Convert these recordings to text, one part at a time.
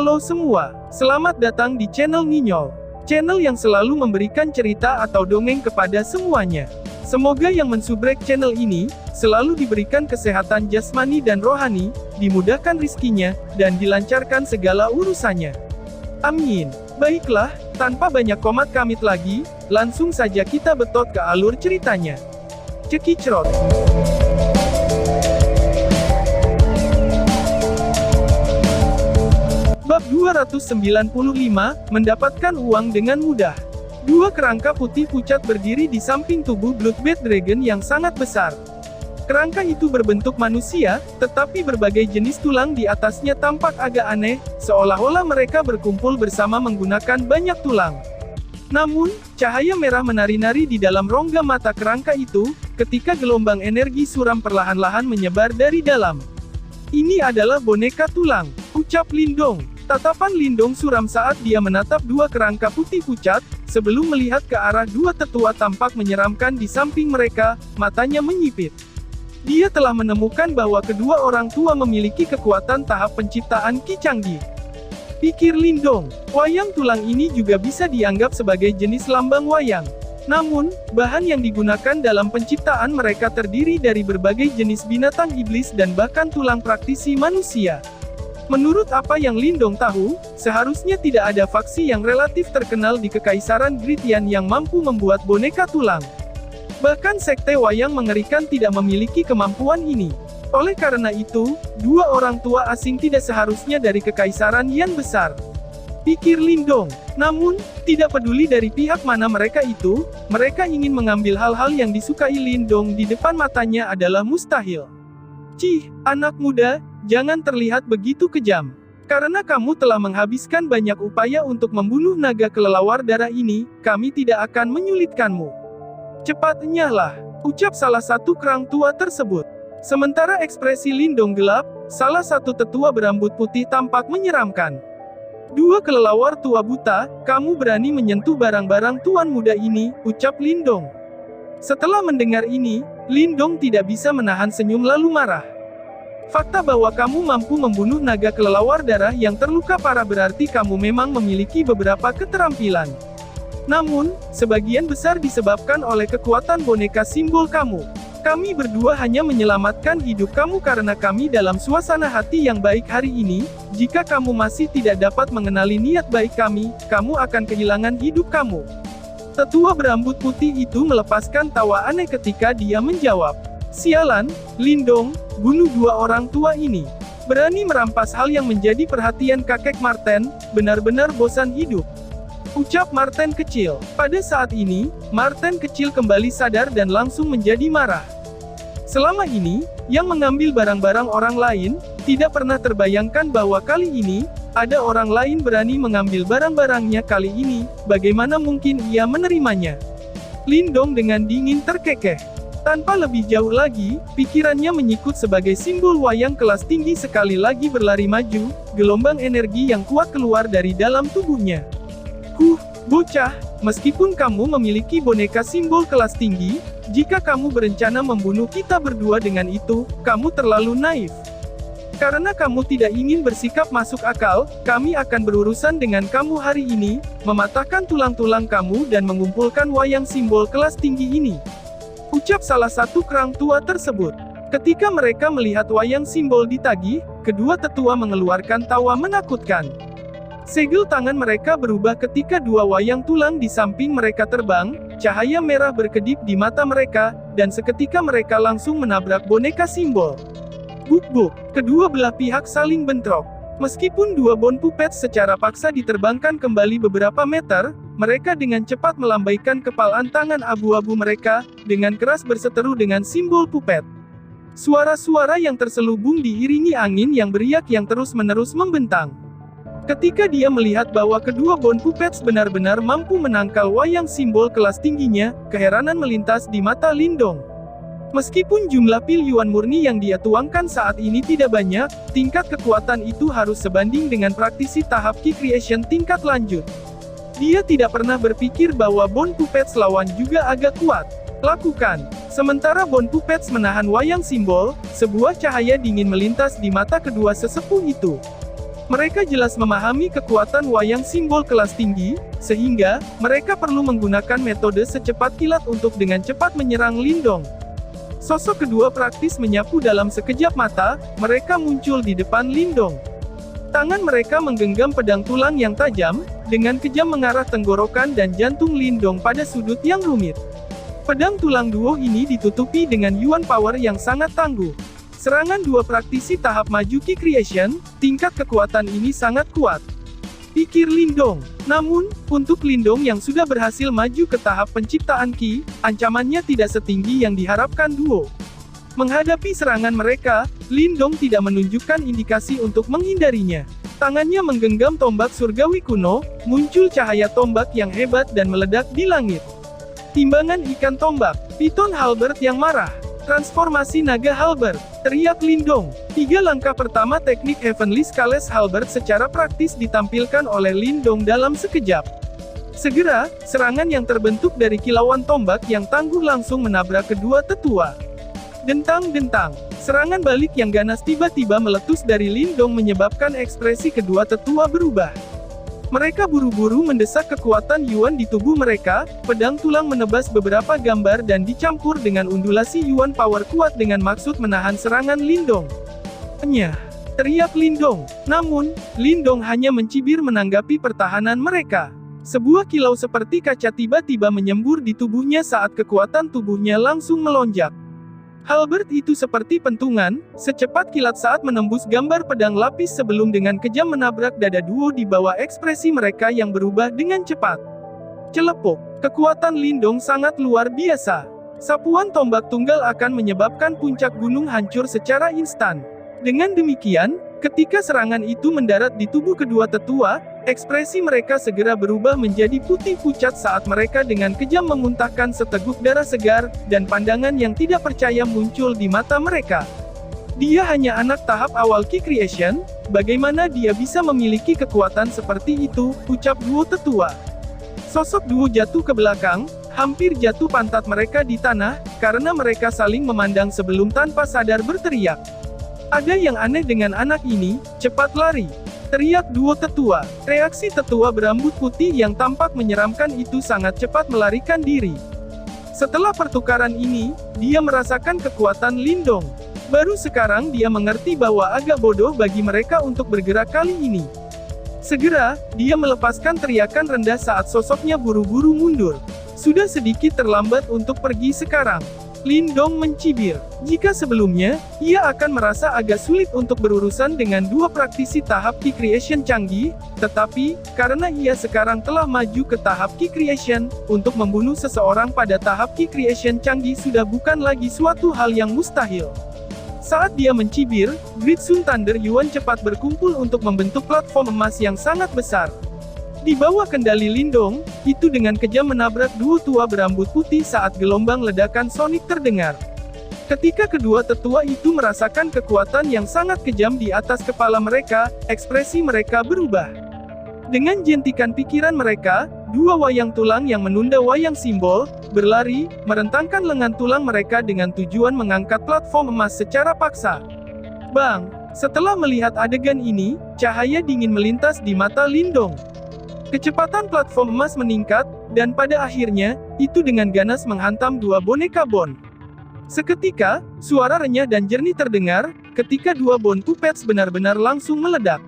Halo semua, selamat datang di channel Nginyol. Channel yang selalu memberikan cerita atau dongeng kepada semuanya. Semoga yang mensubrek channel ini, selalu diberikan kesehatan jasmani dan rohani, dimudahkan rizkinya, dan dilancarkan segala urusannya. Amin. Baiklah, tanpa banyak komat kamit lagi, langsung saja kita betot ke alur ceritanya. Cekicrot. Bab 295, mendapatkan uang dengan mudah. Dua kerangka putih pucat berdiri di samping tubuh Bloodbath Dragon yang sangat besar. Kerangka itu berbentuk manusia, tetapi berbagai jenis tulang di atasnya tampak agak aneh, seolah-olah mereka berkumpul bersama menggunakan banyak tulang. Namun, cahaya merah menari-nari di dalam rongga mata kerangka itu, ketika gelombang energi suram perlahan-lahan menyebar dari dalam. Ini adalah boneka tulang, ucap Lindong. Tatapan Lindong suram saat dia menatap dua kerangka putih pucat, sebelum melihat ke arah dua tetua tampak menyeramkan di samping mereka, matanya menyipit. Dia telah menemukan bahwa kedua orang tua memiliki kekuatan tahap penciptaan Ki canggih. Pikir Lindong, wayang tulang ini juga bisa dianggap sebagai jenis lambang wayang. Namun, bahan yang digunakan dalam penciptaan mereka terdiri dari berbagai jenis binatang iblis dan bahkan tulang praktisi manusia. Menurut apa yang Lindong tahu, seharusnya tidak ada faksi yang relatif terkenal di Kekaisaran Gritian yang mampu membuat boneka tulang. Bahkan sekte wayang mengerikan tidak memiliki kemampuan ini. Oleh karena itu, dua orang tua asing tidak seharusnya dari Kekaisaran yang besar. Pikir Lindong. Namun, tidak peduli dari pihak mana mereka itu, mereka ingin mengambil hal-hal yang disukai Lindong di depan matanya adalah mustahil. Cih, anak muda, jangan terlihat begitu kejam. Karena kamu telah menghabiskan banyak upaya untuk membunuh naga kelelawar darah ini, kami tidak akan menyulitkanmu. Cepat enyahlah, ucap salah satu kerang tua tersebut. Sementara ekspresi Lindong gelap, salah satu tetua berambut putih tampak menyeramkan. Dua kelelawar tua buta, kamu berani menyentuh barang-barang tuan muda ini, ucap Lindong. Setelah mendengar ini, Lindong tidak bisa menahan senyum lalu marah. Fakta bahwa kamu mampu membunuh naga kelelawar darah yang terluka parah berarti kamu memang memiliki beberapa keterampilan. Namun, sebagian besar disebabkan oleh kekuatan boneka simbol kamu. Kami berdua hanya menyelamatkan hidup kamu karena kami dalam suasana hati yang baik hari ini. Jika kamu masih tidak dapat mengenali niat baik kami, kamu akan kehilangan hidup kamu. Tetua berambut putih itu melepaskan tawa aneh ketika dia menjawab. Sialan, Lindong, bunuh dua orang tua ini. Berani merampas hal yang menjadi perhatian kakek Marten, benar-benar bosan hidup. Ucap Marten kecil. Pada saat ini, Marten kecil kembali sadar dan langsung menjadi marah. Selama ini, yang mengambil barang-barang orang lain, tidak pernah terbayangkan bahwa kali ini, ada orang lain berani mengambil barang-barangnya kali ini, bagaimana mungkin ia menerimanya? Lindong dengan dingin terkekeh. Tanpa lebih jauh lagi, pikirannya menyikut sebagai simbol wayang kelas tinggi sekali lagi berlari maju, gelombang energi yang kuat keluar dari dalam tubuhnya. Bocah, meskipun kamu memiliki boneka simbol kelas tinggi, jika kamu berencana membunuh kita berdua dengan itu, kamu terlalu naif. Karena kamu tidak ingin bersikap masuk akal, kami akan berurusan dengan kamu hari ini, mematahkan tulang-tulang kamu dan mengumpulkan wayang simbol kelas tinggi ini. Ucap salah satu kerang tua tersebut. Ketika mereka melihat wayang simbol ditagih, kedua tetua mengeluarkan tawa menakutkan. Segel tangan mereka berubah ketika dua wayang tulang di samping mereka terbang, cahaya merah berkedip di mata mereka, dan seketika mereka langsung menabrak boneka simbol. Buk-buk, kedua belah pihak saling bentrok. Meskipun dua bon puppet secara paksa diterbangkan kembali beberapa meter, mereka dengan cepat melambaikan kepalan tangan abu-abu mereka, dengan keras berseteru dengan simbol puppet. Suara-suara yang terselubung diiringi angin yang beriak yang terus-menerus membentang. Ketika dia melihat bahwa kedua bon puppets benar-benar mampu menangkal wayang simbol kelas tingginya, keheranan melintas di mata Lindong. Meskipun jumlah pil yuan murni yang dia tuangkan saat ini tidak banyak, tingkat kekuatan itu harus sebanding dengan praktisi tahap Ki Creation tingkat lanjut. Dia tidak pernah berpikir bahwa Bon Puppets lawan juga agak kuat. Lakukan. Sementara Bon Puppets menahan wayang simbol, sebuah cahaya dingin melintas di mata kedua sesepuh itu. Mereka jelas memahami kekuatan wayang simbol kelas tinggi, sehingga mereka perlu menggunakan metode secepat kilat untuk dengan cepat menyerang Lindong. Sosok kedua praktis menyapu dalam sekejap mata, mereka muncul di depan Lindong. Tangan mereka menggenggam pedang tulang yang tajam, dengan kejam mengarah tenggorokan dan jantung Lindong pada sudut yang rumit. Pedang tulang duo ini ditutupi dengan Yuan Power yang sangat tangguh. Serangan dua praktisi tahap maju Ki Creation, tingkat kekuatan ini sangat kuat, pikir Lindong. Namun, untuk Lindong yang sudah berhasil maju ke tahap penciptaan Ki, ancamannya tidak setinggi yang diharapkan duo. Menghadapi serangan mereka, Lindong tidak menunjukkan indikasi untuk menghindarinya. Tangannya menggenggam tombak surgawi kuno, muncul cahaya tombak yang hebat dan meledak di langit. Timbangan ikan tombak, Piton Halberd yang marah. Transformasi naga Halberd, teriak Lindong. 3 langkah pertama teknik Heavenly Scales Halberd secara praktis ditampilkan oleh Lindong dalam sekejap. Segera, serangan yang terbentuk dari kilauan tombak yang tangguh langsung menabrak kedua tetua. Dentang-dentang, serangan balik yang ganas tiba-tiba meletus dari Lindong menyebabkan ekspresi kedua tetua berubah. Mereka buru-buru mendesak kekuatan Yuan di tubuh mereka, pedang tulang menebas beberapa gambar dan dicampur dengan undulasi Yuan Power kuat dengan maksud menahan serangan Lindong. "Nyah!" teriak Lindong. Namun, Lindong hanya mencibir menanggapi pertahanan mereka. Sebuah kilau seperti kaca tiba-tiba menyembur di tubuhnya saat kekuatan tubuhnya langsung melonjak. Halberd itu seperti pentungan, secepat kilat saat menembus gambar pedang lapis sebelum dengan kejam menabrak dada duo di bawah ekspresi mereka yang berubah dengan cepat. Celepuk, kekuatan Lindong sangat luar biasa. Sapuan tombak tunggal akan menyebabkan puncak gunung hancur secara instan. Dengan demikian, ketika serangan itu mendarat di tubuh kedua tetua, ekspresi mereka segera berubah menjadi putih pucat saat mereka dengan kejam memuntahkan seteguk darah segar, dan pandangan yang tidak percaya muncul di mata mereka. Dia hanya anak tahap awal Ki Creation, bagaimana dia bisa memiliki kekuatan seperti itu, ucap duo tetua. Sosok duo jatuh ke belakang, hampir jatuh pantat mereka di tanah, karena mereka saling memandang sebelum tanpa sadar berteriak. "Ada yang aneh dengan anak ini, cepat lari!" teriak duo tetua. Reaksi tetua berambut putih yang tampak menyeramkan itu sangat cepat melarikan diri. Setelah pertukaran ini, dia merasakan kekuatan Lindong. Baru sekarang dia mengerti bahwa agak bodoh bagi mereka untuk bergerak kali ini. Segera, dia melepaskan teriakan rendah saat sosoknya buru-buru mundur. Sudah sedikit terlambat untuk pergi sekarang. Lindong mencibir. Jika sebelumnya, ia akan merasa agak sulit untuk berurusan dengan dua praktisi tahap Ki Creation canggih, tetapi, karena ia sekarang telah maju ke tahap Ki Creation, untuk membunuh seseorang pada tahap Ki Creation canggih sudah bukan lagi suatu hal yang mustahil. Saat dia mencibir, Great Sun Thunder Yuan cepat berkumpul untuk membentuk platform emas yang sangat besar. Di bawah kendali Lindong, itu dengan kejam menabrak duo tua berambut putih saat gelombang ledakan sonik terdengar. Ketika kedua tetua itu merasakan kekuatan yang sangat kejam di atas kepala mereka, ekspresi mereka berubah. Dengan jentikan pikiran mereka, dua wayang tulang yang menunda wayang simbol, berlari, merentangkan lengan tulang mereka dengan tujuan mengangkat platform emas secara paksa. Bang! Setelah melihat adegan ini, cahaya dingin melintas di mata Lindong. Kecepatan platform emas meningkat, dan pada akhirnya, itu dengan ganas menghantam dua boneka Bond. Seketika, suara renyah dan jernih terdengar, ketika dua Bond Puppets benar-benar langsung meledak.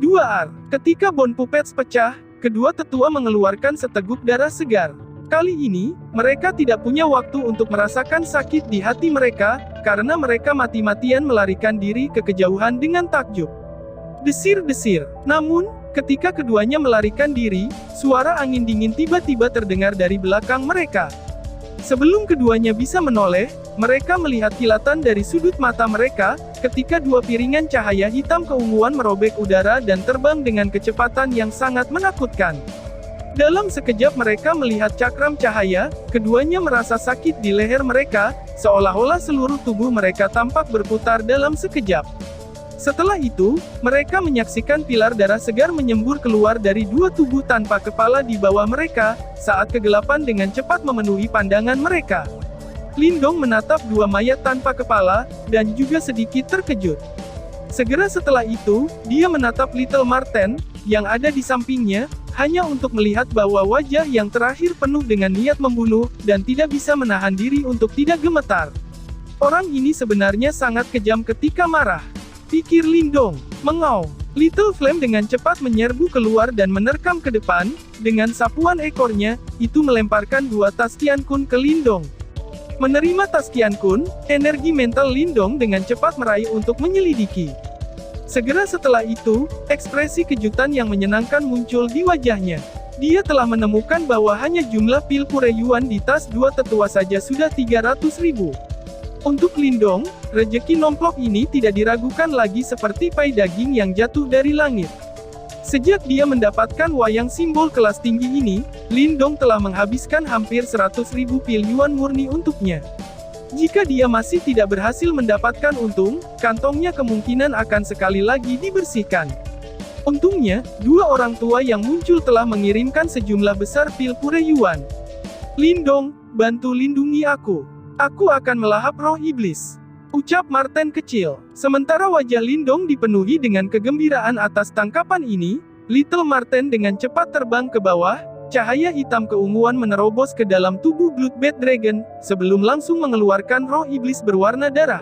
Dua ar. Ketika Bond Puppets pecah, kedua tetua mengeluarkan seteguk darah segar. Kali ini, mereka tidak punya waktu untuk merasakan sakit di hati mereka, karena mereka mati-matian melarikan diri ke kejauhan dengan takjub. Desir-desir. Namun, ketika keduanya melarikan diri, suara angin dingin tiba-tiba terdengar dari belakang mereka. Sebelum keduanya bisa menoleh, mereka melihat kilatan dari sudut mata mereka, ketika dua piringan cahaya hitam keunguan merobek udara dan terbang dengan kecepatan yang sangat menakutkan. Dalam sekejap mereka melihat cakram cahaya, keduanya merasa sakit di leher mereka, seolah-olah seluruh tubuh mereka tampak berputar dalam sekejap. Setelah itu, mereka menyaksikan pilar darah segar menyembur keluar dari dua tubuh tanpa kepala di bawah mereka, saat kegelapan dengan cepat memenuhi pandangan mereka. Lindong menatap dua mayat tanpa kepala, dan juga sedikit terkejut. Segera setelah itu, dia menatap Little Marten, yang ada di sampingnya, hanya untuk melihat bahwa wajah yang terakhir penuh dengan niat membunuh, dan tidak bisa menahan diri untuk tidak gemetar. Orang ini sebenarnya sangat kejam ketika marah, pikir Lindong. Mengaum. Little Flame dengan cepat menyerbu keluar dan menerkam ke depan, dengan sapuan ekornya, itu melemparkan 2 tas Qiankun ke Lindong. Menerima tas Qiankun, energi mental Lindong dengan cepat meraih untuk menyelidiki. Segera setelah itu, ekspresi kejutan yang menyenangkan muncul di wajahnya. Dia telah menemukan bahwa hanya jumlah pil pure yuan di tas 2 tetua saja sudah 300.000. Untuk Lindong, rejeki nomplok ini tidak diragukan lagi seperti pai daging yang jatuh dari langit. Sejak dia mendapatkan wayang simbol kelas tinggi ini, Lindong telah menghabiskan hampir 100.000 pil yuan murni untuknya. Jika dia masih tidak berhasil mendapatkan untung, kantongnya kemungkinan akan sekali lagi dibersihkan. Untungnya, 2 orang tua yang muncul telah mengirimkan sejumlah besar pil pure yuan. Lindong, bantu lindungi aku. Aku akan melahap roh iblis, ucap Marten kecil. Sementara wajah Lindong dipenuhi dengan kegembiraan atas tangkapan ini, Little Marten dengan cepat terbang ke bawah, cahaya hitam keunguan menerobos ke dalam tubuh Bloodbath Dragon, sebelum langsung mengeluarkan roh iblis berwarna darah.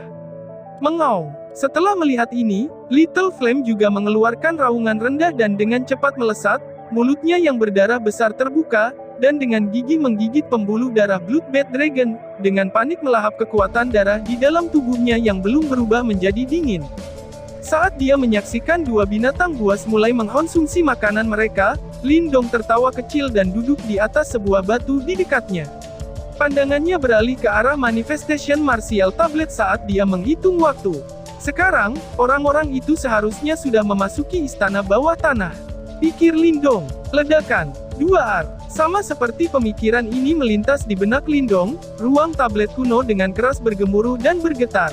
Mengaum. Setelah melihat ini, Little Flame juga mengeluarkan raungan rendah dan dengan cepat melesat, mulutnya yang berdarah besar terbuka, dan dengan gigi menggigit pembuluh darah Bloodbath Dragon, dengan panik melahap kekuatan darah di dalam tubuhnya yang belum berubah menjadi dingin. Saat dia menyaksikan 2 binatang buas mulai mengkonsumsi makanan mereka, Lindong tertawa kecil dan duduk di atas sebuah batu di dekatnya. Pandangannya beralih ke arah Manifestation Martial Tablet saat dia menghitung waktu. Sekarang, orang-orang itu seharusnya sudah memasuki istana bawah tanah, pikir Lindong. Ledakan. 2R. Sama seperti pemikiran ini melintas di benak Lindong, ruang tablet kuno dengan keras bergemuruh dan bergetar.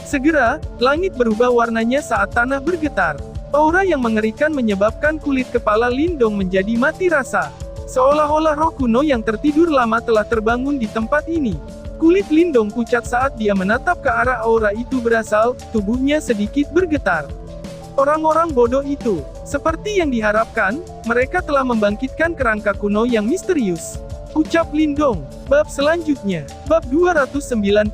Segera, langit berubah warnanya saat tanah bergetar. Aura yang mengerikan menyebabkan kulit kepala Lindong menjadi mati rasa. Seolah-olah roh kuno yang tertidur lama telah terbangun di tempat ini. Kulit Lindong pucat saat dia menatap ke arah aura itu berasal, tubuhnya sedikit bergetar. Orang-orang bodoh itu, seperti yang diharapkan, mereka telah membangkitkan kerangka kuno yang misterius, ucap Lindong. Bab selanjutnya, bab 296,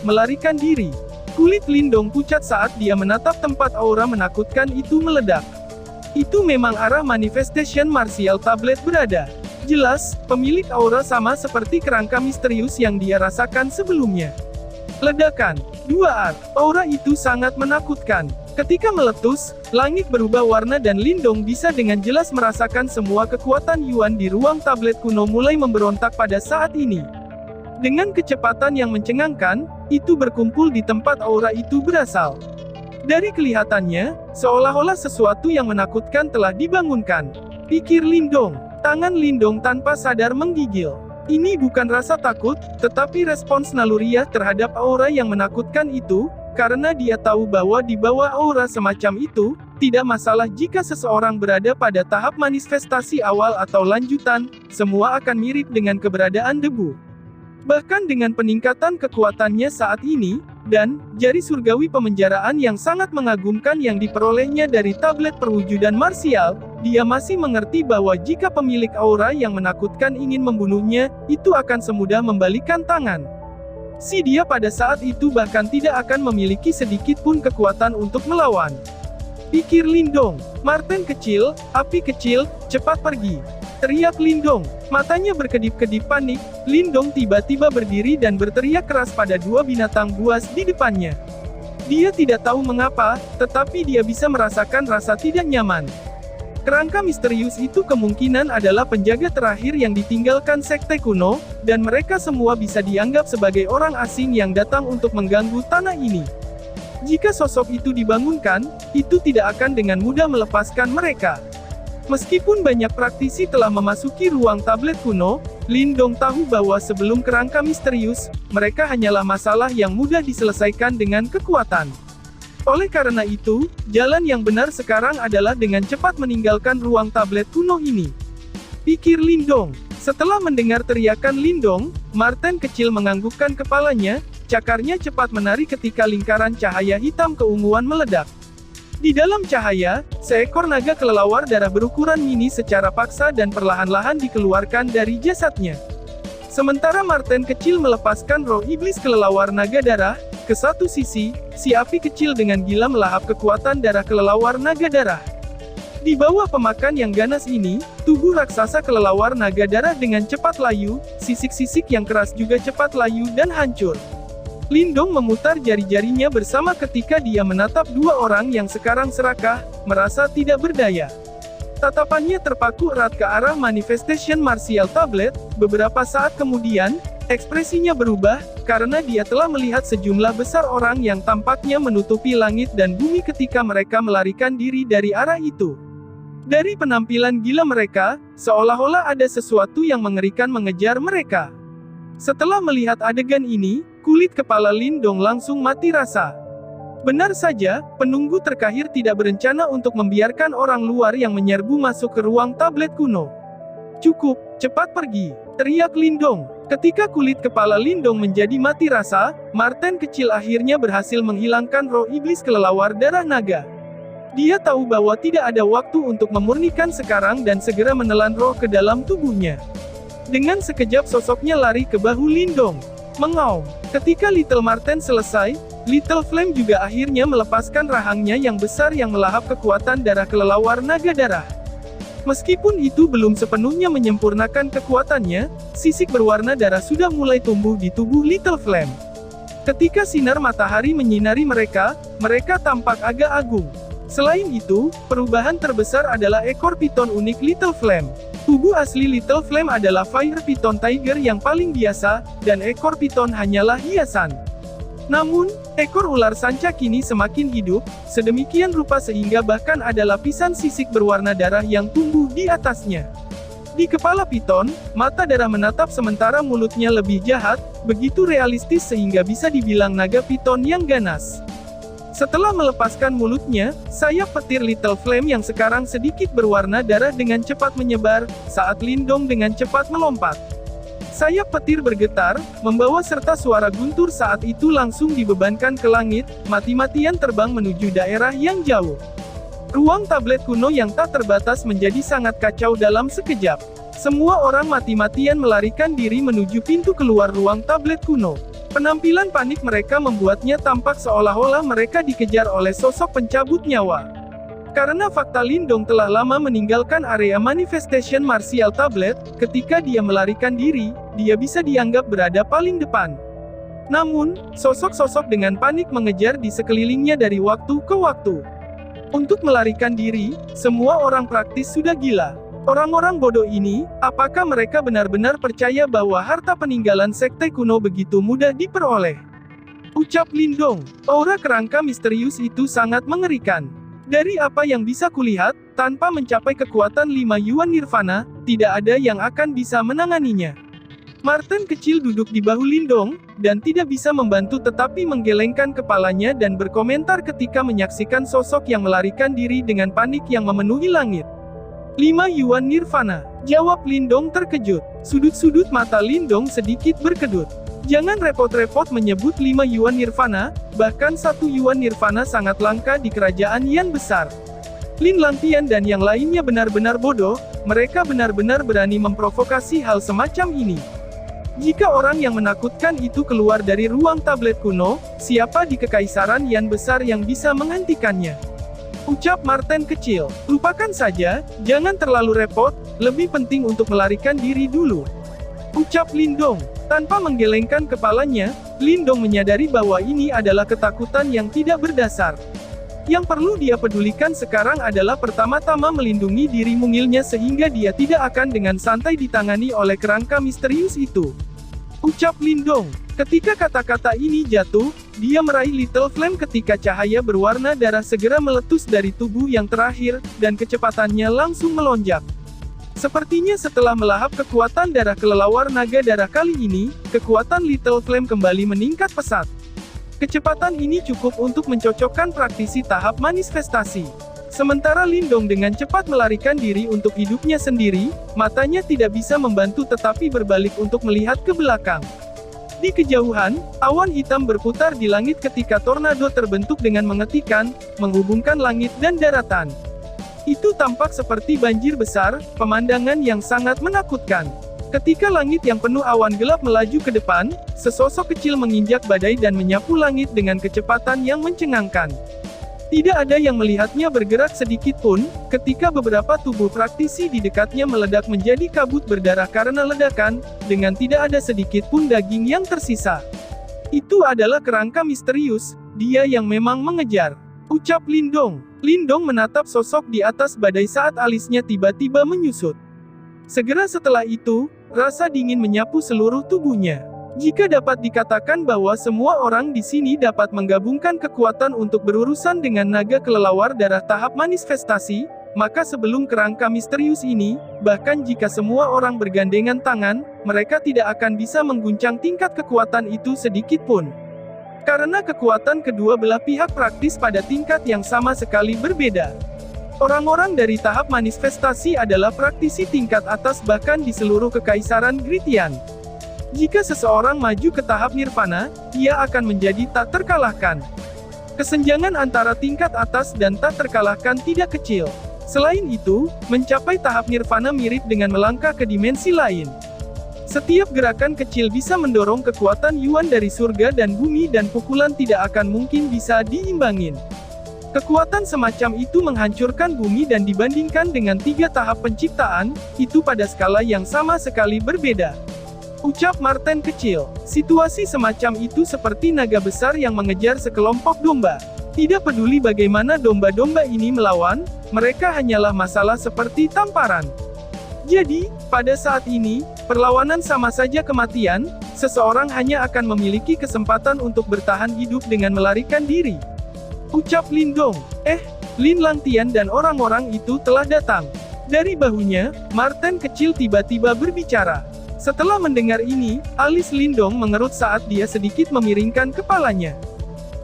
melarikan diri. Kulit Lindong pucat saat dia menatap tempat aura menakutkan itu meledak. Itu memang arah Manifestation Martial Tablet berada. Jelas, pemilik aura sama seperti kerangka misterius yang dia rasakan sebelumnya. Ledakan. 2R. Aura itu sangat menakutkan. Ketika meletus, langit berubah warna dan Lindong bisa dengan jelas merasakan semua kekuatan Yuan di ruang tablet kuno mulai memberontak pada saat ini. Dengan kecepatan yang mencengangkan, itu berkumpul di tempat aura itu berasal. Dari kelihatannya, seolah-olah sesuatu yang menakutkan telah dibangunkan, pikir Lindong. Tangan Lindong tanpa sadar menggigil. Ini bukan rasa takut, tetapi respons naluriah terhadap aura yang menakutkan itu, karena dia tahu bahwa di bawah aura semacam itu, tidak masalah jika seseorang berada pada tahap manifestasi awal atau lanjutan, semua akan mirip dengan keberadaan debu. Bahkan dengan peningkatan kekuatannya saat ini, dan jari surgawi pemenjaraan yang sangat mengagumkan yang diperolehnya dari tablet perwujudan marsial, dia masih mengerti bahwa jika pemilik aura yang menakutkan ingin membunuhnya, itu akan semudah membalikan tangan. Si dia pada saat itu bahkan tidak akan memiliki sedikit pun kekuatan untuk melawan. Pikir Lindong. Marten kecil, api kecil, cepat pergi. Teriak Lindong. Matanya berkedip-kedip panik, Lindong tiba-tiba berdiri dan berteriak keras pada 2 binatang buas di depannya. Dia tidak tahu mengapa, tetapi dia bisa merasakan rasa tidak nyaman. Kerangka misterius itu kemungkinan adalah penjaga terakhir yang ditinggalkan sekte kuno, dan mereka semua bisa dianggap sebagai orang asing yang datang untuk mengganggu tanah ini. Jika sosok itu dibangunkan, itu tidak akan dengan mudah melepaskan mereka. Meskipun banyak praktisi telah memasuki ruang tablet kuno, Lindong tahu bahwa sebelum kerangka misterius, mereka hanyalah masalah yang mudah diselesaikan dengan kekuatan. Oleh karena itu, jalan yang benar sekarang adalah dengan cepat meninggalkan ruang tablet kuno ini, pikir Lindong. Setelah mendengar teriakan Lindong, Marten kecil menganggukkan kepalanya, cakarnya cepat menari ketika lingkaran cahaya hitam keunguan meledak. Di dalam cahaya, seekor naga kelelawar darah berukuran mini secara paksa dan perlahan-lahan dikeluarkan dari jasadnya. Sementara Marten kecil melepaskan roh iblis kelelawar naga darah, ke satu sisi, si api kecil dengan gila melahap kekuatan darah kelelawar naga darah. Di bawah pemakan yang ganas ini, tubuh raksasa kelelawar naga darah dengan cepat layu, sisik-sisik yang keras juga cepat layu dan hancur. Lindong memutar jari-jarinya bersama ketika dia menatap dua orang yang sekarang serakah, merasa tidak berdaya. Tatapannya terpaku erat ke arah Manifestation Martial Tablet. Beberapa saat kemudian, ekspresinya berubah, karena dia telah melihat sejumlah besar orang yang tampaknya menutupi langit dan bumi ketika mereka melarikan diri dari arah itu. Dari penampilan gila mereka, seolah-olah ada sesuatu yang mengerikan mengejar mereka. Setelah melihat adegan ini, kulit kepala Lindong langsung mati rasa. Benar saja, penunggu terkahir tidak berencana untuk membiarkan orang luar yang menyerbu masuk ke ruang tablet kuno. Cukup, cepat pergi, teriak Lindong. Ketika kulit kepala Lindong menjadi mati rasa, Marten kecil akhirnya berhasil menghilangkan roh iblis kelelawar darah naga. Dia tahu bahwa tidak ada waktu untuk memurnikan sekarang dan segera menelan roh ke dalam tubuhnya. Dengan sekejap sosoknya lari ke bahu Lindong. Mengaum. Ketika Little Marten selesai, Little Flame juga akhirnya melepaskan rahangnya yang besar yang melahap kekuatan darah kelelawar naga darah. Meskipun itu belum sepenuhnya menyempurnakan kekuatannya, sisik berwarna darah sudah mulai tumbuh di tubuh Little Flame. Ketika sinar matahari menyinari mereka, mereka tampak agak agung. Selain itu, perubahan terbesar adalah ekor piton unik Little Flame. Tubuh asli Little Flame adalah Fire Python Tiger yang paling biasa, dan ekor piton hanyalah hiasan. Namun, ekor ular sanca kini semakin hidup, sedemikian rupa sehingga bahkan ada lapisan sisik berwarna darah yang tumbuh di atasnya. Di kepala piton, mata darah menatap sementara mulutnya lebih jahat, begitu realistis sehingga bisa dibilang naga piton yang ganas. Setelah melepaskan mulutnya, sayap petir Little Flame yang sekarang sedikit berwarna darah dengan cepat menyebar, saat Lindong dengan cepat melompat. Sayap petir bergetar, membawa serta suara guntur saat itu langsung dibebankan ke langit, mati-matian terbang menuju daerah yang jauh. Ruang tablet kuno yang tak terbatas menjadi sangat kacau dalam sekejap. Semua orang mati-matian melarikan diri menuju pintu keluar ruang tablet kuno. Penampilan panik mereka membuatnya tampak seolah-olah mereka dikejar oleh sosok pencabut nyawa. Karena fakta Lindong telah lama meninggalkan area Manifestation Martial Tablet, ketika dia melarikan diri, dia bisa dianggap berada paling depan. Namun, sosok-sosok dengan panik mengejar di sekelilingnya dari waktu ke waktu. Untuk melarikan diri, semua orang praktis sudah gila. Orang-orang bodoh ini, apakah mereka benar-benar percaya bahwa harta peninggalan sekte kuno begitu mudah diperoleh? Ucap Lindong. Aura kerangka misterius itu sangat mengerikan. Dari apa yang bisa kulihat, tanpa mencapai kekuatan 5 Yuan Nirvana, tidak ada yang akan bisa menanganinya. Marten kecil duduk di bahu Lindong, dan tidak bisa membantu tetapi menggelengkan kepalanya dan berkomentar ketika menyaksikan sosok yang melarikan diri dengan panik yang memenuhi langit. 5 Yuan Nirvana, jawab Lindong terkejut. Sudut-sudut mata Lindong sedikit berkedut. Jangan repot-repot menyebut 5 Yuan Nirvana, bahkan 1 Yuan Nirvana sangat langka di kerajaan Yan besar. Lin Langtian dan yang lainnya benar-benar bodoh, mereka benar-benar berani memprovokasi hal semacam ini. Jika orang yang menakutkan itu keluar dari ruang tablet kuno, siapa di kekaisaran Yan besar yang bisa menghentikannya? Ucap Marten kecil. Lupakan saja, jangan terlalu repot, lebih penting untuk melarikan diri dulu. Ucap Lindong. Tanpa menggelengkan kepalanya, Lindong menyadari bahwa ini adalah ketakutan yang tidak berdasar. Yang perlu dia pedulikan sekarang adalah pertama-tama melindungi diri mungilnya sehingga dia tidak akan dengan santai ditangani oleh kerangka misterius itu. Ucap Lindong. Ketika kata-kata ini jatuh, dia meraih Little Flame ketika cahaya berwarna darah segera meletus dari tubuh yang terakhir, dan kecepatannya langsung melonjak. Sepertinya setelah melahap kekuatan darah kelelawar naga darah kali ini, kekuatan Little Flame kembali meningkat pesat. Kecepatan ini cukup untuk mencocokkan praktisi tahap manifestasi. Sementara Lindong dengan cepat melarikan diri untuk hidupnya sendiri, matanya tidak bisa membantu tetapi berbalik untuk melihat ke belakang. Di kejauhan, awan hitam berputar di langit ketika tornado terbentuk dengan mengetikan, menghubungkan langit dan daratan. Itu tampak seperti banjir besar, pemandangan yang sangat menakutkan. Ketika langit yang penuh awan gelap melaju ke depan, sesosok kecil menginjak badai dan menyapu langit dengan kecepatan yang mencengangkan. Tidak ada yang melihatnya bergerak sedikit pun, ketika beberapa tubuh praktisi di dekatnya meledak menjadi kabut berdarah karena ledakan, dengan tidak ada sedikit pun daging yang tersisa. Itu adalah kerangka misterius, dia yang memang mengejar. Ucap Lindong. Lindong menatap sosok di atas badai saat alisnya tiba-tiba menyusut. Segera setelah itu, rasa dingin menyapu seluruh tubuhnya. Jika dapat dikatakan bahwa semua orang di sini dapat menggabungkan kekuatan untuk berurusan dengan naga kelelawar darah tahap manifestasi, maka sebelum kerangka misterius ini, bahkan jika semua orang bergandengan tangan, mereka tidak akan bisa mengguncang tingkat kekuatan itu sedikit pun. Karena kekuatan kedua belah pihak praktis pada tingkat yang sama sekali berbeda. Orang-orang dari tahap manifestasi adalah praktisi tingkat atas bahkan di seluruh kekaisaran Gritian. Jika seseorang maju ke tahap nirvana, ia akan menjadi tak terkalahkan. Kesenjangan antara tingkat atas dan tak terkalahkan tidak kecil. Selain itu, mencapai tahap nirvana mirip dengan melangkah ke dimensi lain. Setiap gerakan kecil bisa mendorong kekuatan Yuan dari surga dan bumi dan pukulan tidak akan mungkin bisa diimbangin. Kekuatan semacam itu menghancurkan bumi dan dibandingkan dengan 3 tahap penciptaan, itu pada skala yang sama sekali berbeda. Ucap Marten kecil. Situasi semacam itu seperti naga besar yang mengejar sekelompok domba. Tidak peduli bagaimana domba-domba ini melawan, mereka hanyalah masalah seperti tamparan. Jadi, pada saat ini, perlawanan sama saja kematian, seseorang hanya akan memiliki kesempatan untuk bertahan hidup dengan melarikan diri. Ucap Lindong. Lin Langtian dan orang-orang itu telah datang. Dari bahunya, Marten kecil tiba-tiba berbicara. Setelah mendengar ini, alis Lindong mengerut saat dia sedikit memiringkan kepalanya.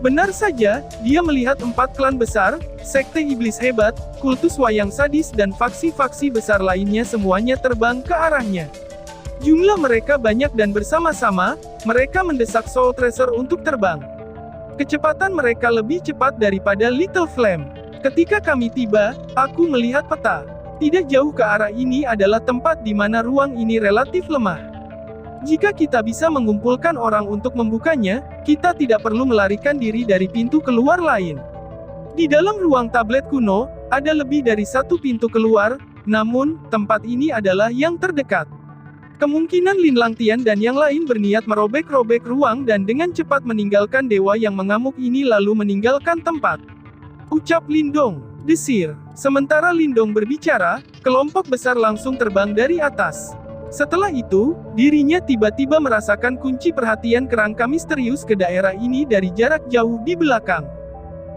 Benar saja, dia melihat 4 klan besar, sekte iblis hebat, kultus wayang sadis dan faksi-faksi besar lainnya semuanya terbang ke arahnya. Jumlah mereka banyak dan bersama-sama, mereka mendesak Soul Tracer untuk terbang. Kecepatan mereka lebih cepat daripada Little Flame. Ketika kami tiba, aku melihat peta. Tidak jauh ke arah ini adalah tempat di mana ruang ini relatif lemah. Jika kita bisa mengumpulkan orang untuk membukanya, kita tidak perlu melarikan diri dari pintu keluar lain. Di dalam ruang tablet kuno, ada lebih dari 1 pintu keluar, namun, tempat ini adalah yang terdekat. Kemungkinan Lin Langtian dan yang lain berniat merobek-robek ruang dan dengan cepat meninggalkan dewa yang mengamuk ini lalu meninggalkan tempat. Ucap Lindong. Desir. Sementara Lindong berbicara, kelompok besar langsung terbang dari atas. Setelah itu, dirinya tiba-tiba merasakan kunci perhatian kerangka misterius ke daerah ini dari jarak jauh di belakang.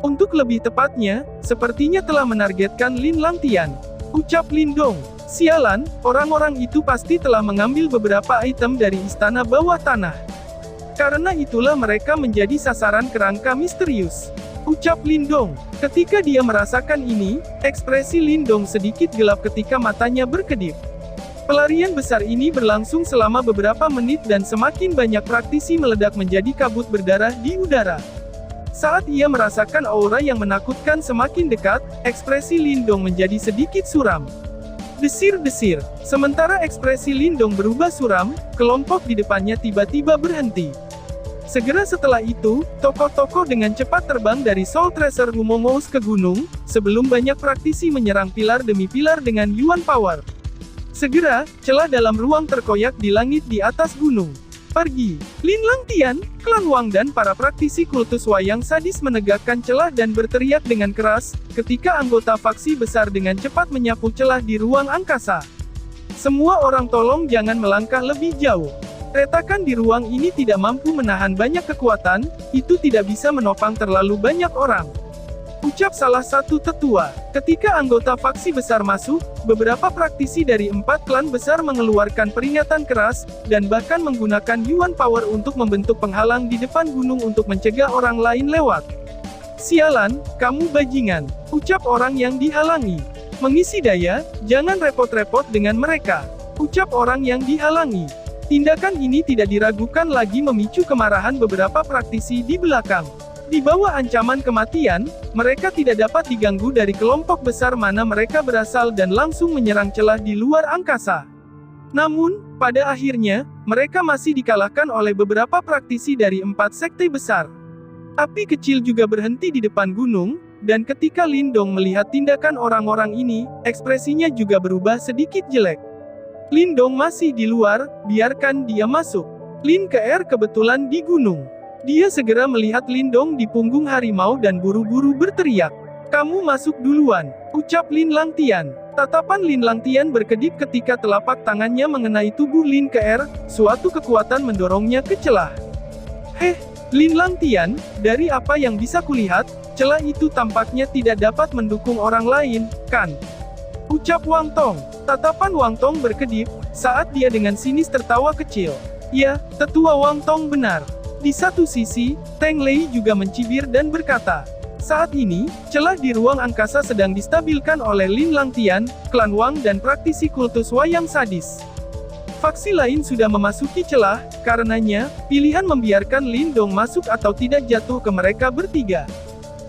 Untuk lebih tepatnya, sepertinya telah menargetkan Lin Langtian. Ucap Lindong. Sialan, orang-orang itu pasti telah mengambil beberapa item dari istana bawah tanah. Karena itulah mereka menjadi sasaran kerangka misterius. Ucap Lindong. Ketika dia merasakan ini, ekspresi Lindong sedikit gelap ketika matanya berkedip. Pelarian besar ini berlangsung selama beberapa menit dan semakin banyak praktisi meledak menjadi kabut berdarah di udara. Saat ia merasakan aura yang menakutkan semakin dekat, ekspresi Lindong menjadi sedikit suram. Desir-desir. Sementara ekspresi Lindong berubah suram, kelompok di depannya tiba-tiba berhenti. Segera setelah itu, tokoh-tokoh dengan cepat terbang dari Soul Tracer Humongous ke gunung, sebelum banyak praktisi menyerang pilar demi pilar dengan Yuan Power. Segera, celah dalam ruang terkoyak di langit di atas gunung. Pergi. Lin Langtian, klan Wang dan para praktisi kultus wayang sadis menegakkan celah dan berteriak dengan keras, ketika anggota faksi besar dengan cepat menyapu celah di ruang angkasa. Semua orang tolong jangan melangkah lebih jauh. Retakan di ruang ini tidak mampu menahan banyak kekuatan, itu tidak bisa menopang terlalu banyak orang. Ucap salah satu tetua. Ketika anggota faksi besar masuk, beberapa praktisi dari 4 klan besar mengeluarkan peringatan keras, dan bahkan menggunakan Yuan Power untuk membentuk penghalang di depan gunung untuk mencegah orang lain lewat. Sialan, kamu bajingan. Ucap orang yang dihalangi. Mengisi daya, jangan repot-repot dengan mereka. Ucap orang yang dihalangi. Tindakan ini tidak diragukan lagi memicu kemarahan beberapa praktisi di belakang. Di bawah ancaman kematian, mereka tidak dapat diganggu dari kelompok besar mana mereka berasal dan langsung menyerang celah di luar angkasa. Namun, pada akhirnya, mereka masih dikalahkan oleh beberapa praktisi dari 4 sekte besar. Api kecil juga berhenti di depan gunung, dan ketika Lindong melihat tindakan orang-orang ini, ekspresinya juga berubah sedikit jelek. Lindong masih di luar, biarkan dia masuk. Lin Ke kebetulan di gunung. Dia segera melihat Lindong di punggung harimau dan buru-buru berteriak. "Kamu masuk duluan," ucap Lin Langtian. Tatapan Lin Langtian berkedip ketika telapak tangannya mengenai tubuh Lin Ke, suatu kekuatan mendorongnya ke celah. Lin Langtian, dari apa yang bisa kulihat, celah itu tampaknya tidak dapat mendukung orang lain, kan? Ucap Wang Tong. Tatapan Wang Tong berkedip, saat dia dengan sinis tertawa kecil. Ya, tetua Wang Tong benar. Di satu sisi, Teng Lei juga mencibir dan berkata, saat ini, celah di ruang angkasa sedang distabilkan oleh Lin Langtian, klan Wang dan praktisi kultus wayang sadis. Faksi lain sudah memasuki celah, karenanya, pilihan membiarkan Lindong masuk atau tidak jatuh ke mereka bertiga.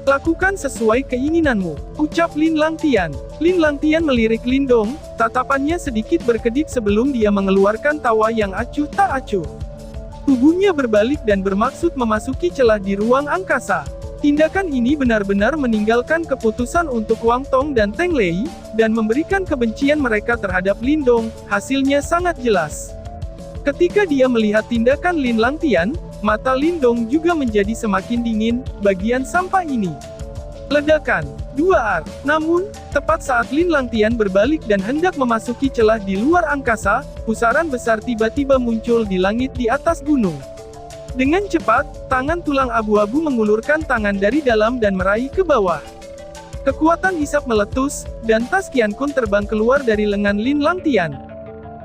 Lakukan sesuai keinginanmu, ucap Lin Langtian. Lin Langtian melirik Lindong, tatapannya sedikit berkedip sebelum dia mengeluarkan tawa yang acuh tak acuh. Tubuhnya berbalik dan bermaksud memasuki celah di ruang angkasa. Tindakan ini benar-benar meninggalkan keputusan untuk Wang Tong dan Teng Lei, dan memberikan kebencian mereka terhadap Lindong, hasilnya sangat jelas. Ketika dia melihat tindakan Lin Langtian, mata Lindong juga menjadi semakin dingin, bagian sampah ini. Ledakan. 2 Namun, tepat saat Lin Langtian berbalik dan hendak memasuki celah di luar angkasa, pusaran besar tiba-tiba muncul di langit di atas gunung. Dengan cepat, tangan tulang abu-abu mengulurkan tangan dari dalam dan meraih ke bawah. Kekuatan hisap meletus, dan tas Qiankun terbang keluar dari lengan Lin Langtian.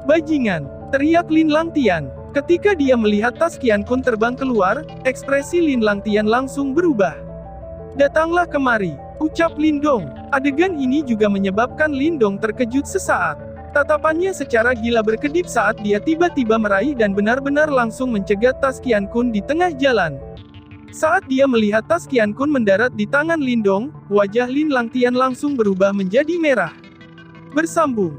Bajingan! Teriak Lin Langtian. Ketika dia melihat tas Qiankun terbang keluar, ekspresi Lin Langtian langsung berubah. Datanglah kemari, ucap Lindong. Adegan ini juga menyebabkan Lindong terkejut sesaat. Tatapannya secara gila berkedip saat dia tiba-tiba meraih dan benar-benar langsung mencegat tas Qiankun di tengah jalan. Saat dia melihat tas Qiankun mendarat di tangan Lindong, wajah Lin Langtian langsung berubah menjadi merah. Bersambung.